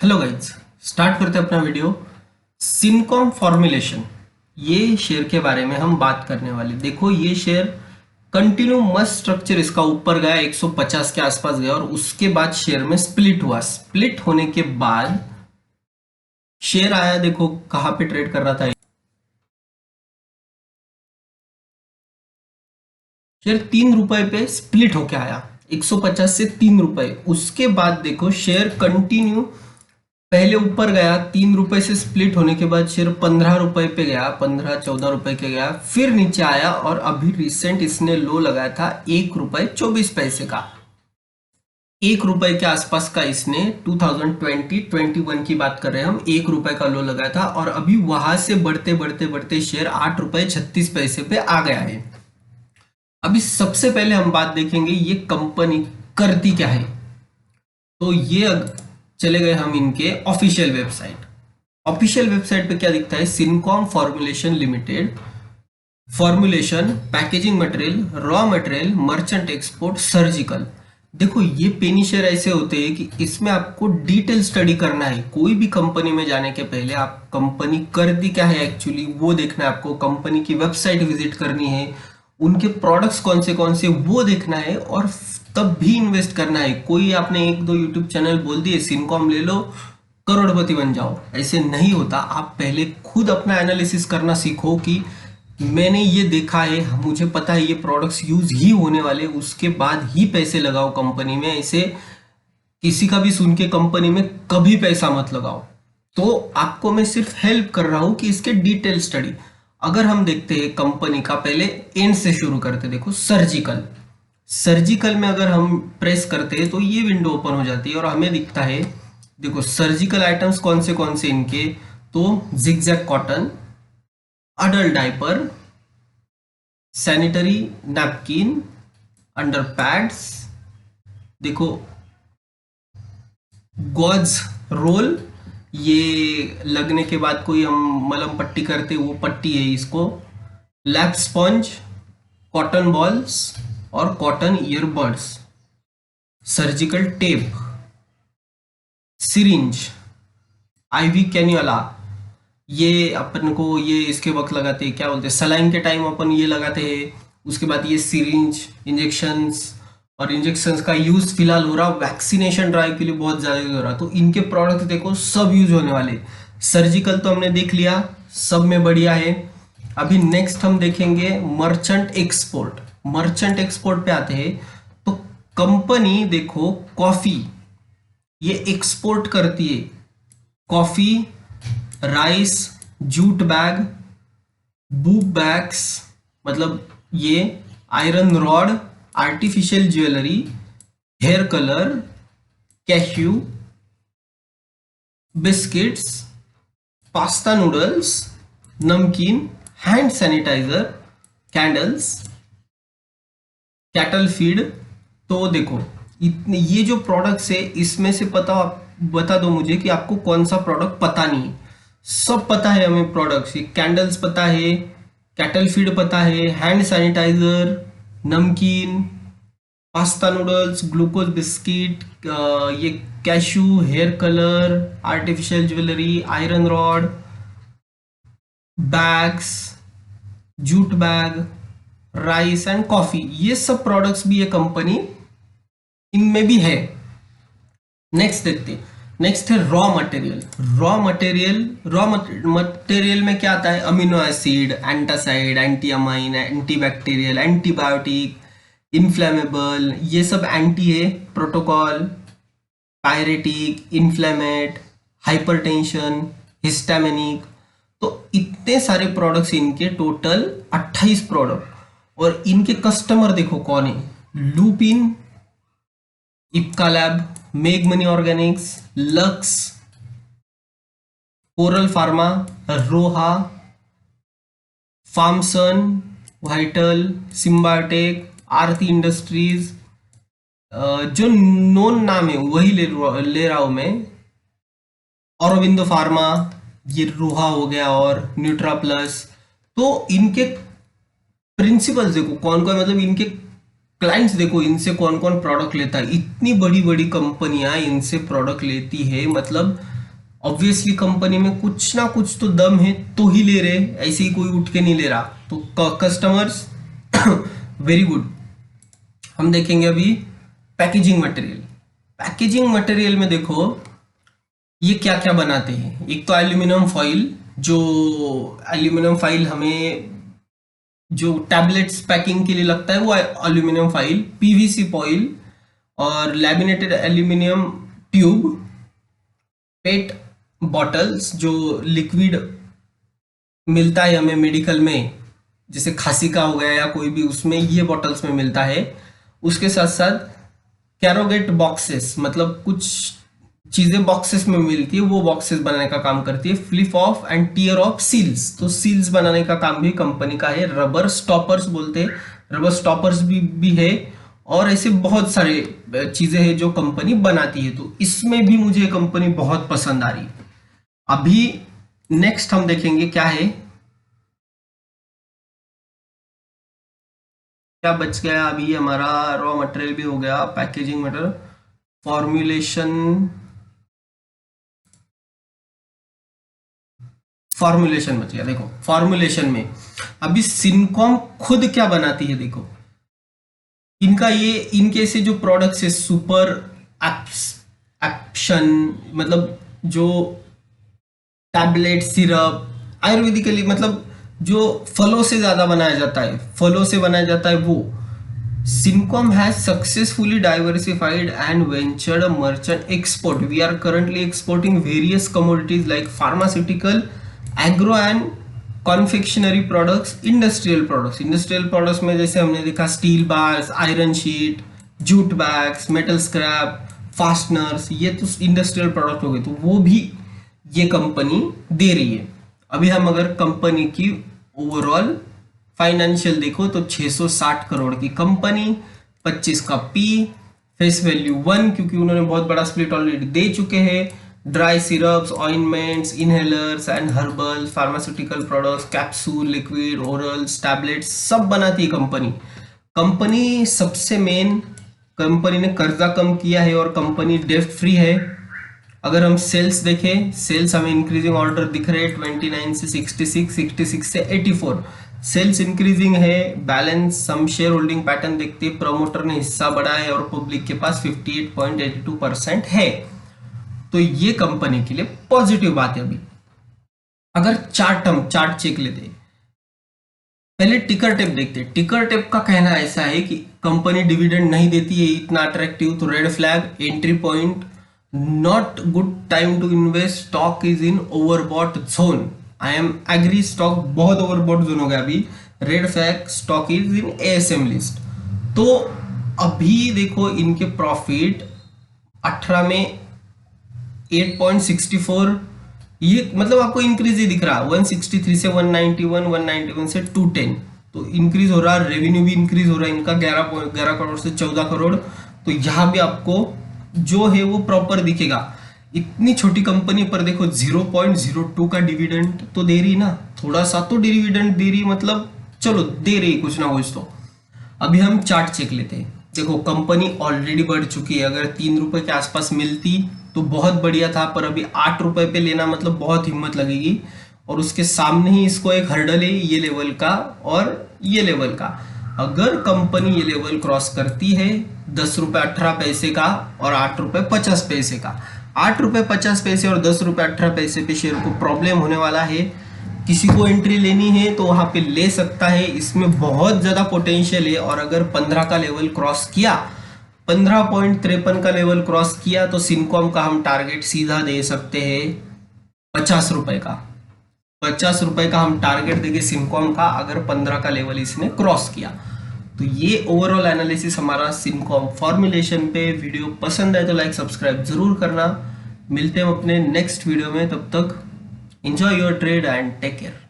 Hello guys, start करते हैं अपना वीडियो। सिनकॉम फॉर्मुलेशन, ये शेयर के बारे में हम बात करने वाले। देखो, ये शेयर कंटिन्यू मस्त स्ट्रक्चर इसका ऊपर गया, 150 के आसपास गया और उसके बाद शेयर में स्प्लिट हुआ। स्प्लिट होने के बाद शेयर आया, देखो कहाँ पे ट्रेड कर रहा था। शेयर 3 रुपए पे स्प्लिट होके आया, 150 से 3 रुपए। उसके बाद देखो शेयर कंटिन्यू पहले ऊपर गया, 3 रुपए से स्प्लिट होने के बाद शेयर 15 रुपए पे गया, 15-14 रुपए के गया, फिर नीचे आया और अभी रिसेंट इसने लो लगाया था 1 रुपए 24 पैसे का। 1 रुपए के आसपास का इसने 2020-21 की बात कर रहे हैं हम, 1 रुपए का लो लगाया था और अभी वहां से बढ़ते बढ़ते बढ़ते शेयर 8 रुपए 36 पैसे पे आ गया है। अभी सबसे पहले हम बात देखेंगे ये कंपनी करती क्या है। तो ये चले गए हम इनके ऑफिशियल वेबसाइट। ऑफिशियल वेबसाइट पे क्या दिखता है, Syncom formulation limited, formulation, packaging material, raw material, merchant export, surgical. देखो ये पेनी शेयर ऐसे होते हैं कि इसमें आपको डिटेल स्टडी करना है। कोई भी कंपनी में जाने के पहले आप कंपनी करती क्या है एक्चुअली वो देखना है आपको, कंपनी की वेबसाइट विजिट करनी है, उनके प्रोडक्ट्स कौन से वो देखना है और तब भी इन्वेस्ट करना है। कोई आपने एक दो यूट्यूब चैनल बोल दिए सिनकॉम ले लो करोड़पति बन जाओ, ऐसे नहीं होता। आप पहले खुद अपना एनालिसिस करना सीखो कि मैंने ये देखा है, मुझे पता है ये प्रोडक्ट्स यूज ही होने वाले, उसके बाद ही पैसे लगाओ कंपनी में। ऐसे किसी का भी सुन के कंपनी में कभी पैसा मत लगाओ। तो आपको मैं सिर्फ हेल्प कर रहा हूं कि इसके डिटेल स्टडी। अगर हम देखते हैं कंपनी का, पहले एंड से शुरू करते, देखो सर्जिकल। सर्जिकल में अगर हम प्रेस करते हैं तो ये विंडो ओपन हो जाती है और हमें दिखता है, देखो सर्जिकल आइटम्स कौन से इनके, तो zigzag cotton, adult diaper, sanitary napkin, under pads, देखो गॉज रोल, ये लगने के बाद कोई हम मलम पट्टी करते वो पट्टी है इसको, लैप स्पॉन्ज, कॉटन बॉल्स और cotton earbuds, surgical tape, syringe, IV cannula, ये अपन को ये इसके वक्त लगाते हैं, क्या बोलते हैं, सलाइन के टाइम अपन ये लगाते हैं। उसके बाद ये सिरिंज, इंजेक्शंस, और इंजेक्शंस का यूज फिलहाल हो रहा वैक्सीनेशन ड्राइव के लिए बहुत ज्यादा यूज हो रहा, तो इनके प्रोडक्ट देखो सब यूज होने वाले। सर्जिकल तो हमने देख लिया, सब में बढ़िया है। अभी नेक्स्ट हम देखेंगे मर्चेंट एक्सपोर्ट। मर्चेंट एक्सपोर्ट पे आते हैं तो कंपनी देखो कॉफी ये एक्सपोर्ट करती है, coffee, rice, jute bag, book bags, मतलब ये iron rod, artificial jewellery, hair colour, cashew, biscuits, pasta noodles, नमकीन, hand sanitiser, candles, cattle feed. तो देखो इतने ये जो प्रोडक्ट्स है इसमें से बता दो मुझे कि आपको कौन सा प्रोडक्ट पता नहीं है। सब पता है हमें प्रोडक्ट्स, ये कैंडल्स पता है, कैटल फीड पता है, hand sanitiser, namkeen, pasta noodles, glucose biscuit, ये cashew, hair colour, artificial jewellery, iron rod, bags, jute bag, rice and coffee, ये सब प्रोडक्ट्स भी ये कंपनी इनमें भी है। नेक्स्ट देखते हैं, नेक्स्ट है रॉ मटेरियल। रॉ मटेरियल में क्या आता है, amino acid, antacid, anti amine, antibacterial, antibiotic, inflammable, ये सब एंटी है, protocol, pyretic, inflammate, hypertension, histaminic. तो इतने सारे प्रोडक्ट्स इनके, टोटल 28 प्रोडक्ट। और इनके कस्टमर देखो कौन है, लूपिन, इप्का लैब, मेग मनी organics, Lux, Coral pharma, Roha, Farmson, Vital, Symbiotec, Aarti industries, जो नोन नाम है वही ले रहा हूं मैं, औरबिंदो फार्मा, ये रोहा हो गया, और न्यूट्रा प्लस। तो इनके प्रिंसिपल्स देखो कौन कौन, मतलब इनके क्लाइंट्स देखो इनसे कौन कौन प्रोडक्ट लेता है, इतनी बड़ी बड़ी कंपनियां इनसे प्रोडक्ट लेती है, मतलब ऑब्वियसली कंपनी में कुछ ना कुछ तो दम है तो ही ले रहे, ऐसे ही कोई उठ के नहीं ले रहा। तो कस्टमर्स वेरी गुड। हम देखेंगे अभी पैकेजिंग मटेरियल। पैकेजिंग मटेरियल में देखो ये क्या क्या बनाते हैं। एक तो एल्यूमिनियम फॉइल, जो एल्यूमिनियम फॉइल हमें जो टैबलेट्स पैकिंग के लिए लगता है वो एल्यूमिनियम फॉइल, पीवीसी फॉइल और लैमिनेटेड एल्यूमिनियम ट्यूब, पेट बॉटल्स जो लिक्विड मिलता है हमें मेडिकल में, जैसे खांसी का हो गया या कोई भी, उसमें ये बॉटल्स में मिलता है। उसके साथ साथ कैरोगेट बॉक्सेस, मतलब कुछ चीजें बॉक्सेस में मिलती है, वो बॉक्सेस बनाने का काम करती है। Flip off and tear off seals, तो सील्स बनाने का काम भी कंपनी का है। रबर स्टॉपर्स बोलते हैं, रबर स्टॉपर्स भी है, और ऐसे बहुत सारे चीजें हैं जो कंपनी बनाती है। तो इसमें भी मुझे कंपनी बहुत पसंद आ रही है। अभी नेक्स्ट हम देखेंगे क्या है, क्या बच गया अभी हमारा। रॉ मटेरियल भी हो गया, पैकेजिंग मटेरियल, फॉर्मुलेशन बच गया। देखो फॉर्मुलेशन में अभी सिनकॉम खुद क्या बनाती है, देखो इनका ये, इनके से जो प्रोडक्ट्स है सुपर एप्शन, मतलब जो टैबलेट सिरप आयुर्वेदिकली, मतलब जो फलों से ज्यादा बनाया जाता है, फलों से बनाया जाता है वो। Syncom has successfully diversified and ventured a merchant export. We are currently exporting various commodities like pharmaceutical, agro and confectionery products, industrial products. Industrial products में जैसे हमने देखा steel bars, iron sheet, jute bags, metal scrap, fasteners, ये तो industrial product हो गए, तो वो भी ये कंपनी दे रही है। अभी हम अगर कंपनी की ओवरऑल फाइनेंशियल देखो तो 660 करोड़ की कंपनी, 25 का पी, फेस वैल्यू 1, क्योंकि उन्होंने बहुत बड़ा स्प्लिट ऑलरेडी दे चुके हैं। Dry syrups, ointments, inhalers and herbal, pharmaceutical products, capsule, liquid, orals, tablets सब बनाती है कंपनी। कंपनी सबसे मेन, कंपनी ने कर्जा कम किया है और कंपनी डेब्ट फ्री है। अगर हम सेल्स देखें, सेल्स हमें इंक्रीजिंग ऑर्डर दिख रहे हैं 29 से 66, 66 से 84, सेल्स इंक्रीजिंग है। बैलेंस सम शेयर होल्डिंग पैटर्न देखते, प्रमोटर ने हिस्सा बढ़ाया है और पब्लिक के पास 58.82% है। तो ये कंपनी के लिए पॉजिटिव बात है। अभी अगर चार्ट चेक लेते, पहले टिकर टेप देखते। टिकर टेप का कहना ऐसा है कि कंपनी डिविडेंड नहीं देती है इतना अट्रैक्टिव, तो red flag, entry point, not good time to invest, stock is in overbought zone. I am agree, stock बहुत ओवरबॉट जोन हो गया अभी। Red flag, stock is in ASM list. तो अभी देखो इनके प्रॉफिट 18 में 8.64, ये मतलब आपको इंक्रीज ही दिख रहा है 163 से 191, 191 से 210, तो इंक्रीज हो रहा है। रेवेन्यू भी इंक्रीज हो रहा है इनका 11 करोड़ से 14 करोड़। तो यहाँ भी आपको जो है वो प्रॉपर दिखेगा। इतनी छोटी कंपनी पर देखो 0.02 का डिविडेंड तो दे रही ना, थोड़ा सा तो डिविडेंड दे रही, मतलब चलो दे रही कुछ ना कुछ तो। अभी हम चार्ट चेक लेते हैं। देखो कंपनी ऑलरेडी बढ़ चुकी है, अगर 3 रुपए के आसपास मिलती तो बहुत बढ़िया था, पर अभी 8 रुपए पे लेना मतलब बहुत हिम्मत लगेगी। और उसके सामने ही इसको एक हर्डल है ये लेवल का और ये लेवल का। अगर कंपनी ये लेवल क्रॉस करती है 10 रुपए 18 पैसे का और 8 रुपए 50 पैसे का, 8 रुपए 50 पैसे और 10 रुपए 18 पैसे पे शेयर को प्रॉब्लम होने वाला है। किसी को एंट्री लेनी है तो वहां पे ले सकता है, इसमें बहुत ज्यादा पोटेंशियल है। और अगर 15 का लेवल क्रॉस किया, 15.53 का लेवल क्रॉस किया, तो सिनकॉम का हम टारगेट सीधा दे सकते हैं 50 रुपए का। 50 रुपए का हम टारगेट देंगे सिनकॉम का, अगर 15 का लेवल इसने क्रॉस किया। तो ये ओवरऑल एनालिसिस हमारा सिनकॉम फॉर्मुलेशन पे। वीडियो पसंद आए तो लाइक सब्सक्राइब जरूर करना। मिलते हैं अपने नेक्स्ट वीडियो में, तब तक enjoy your trade and take care.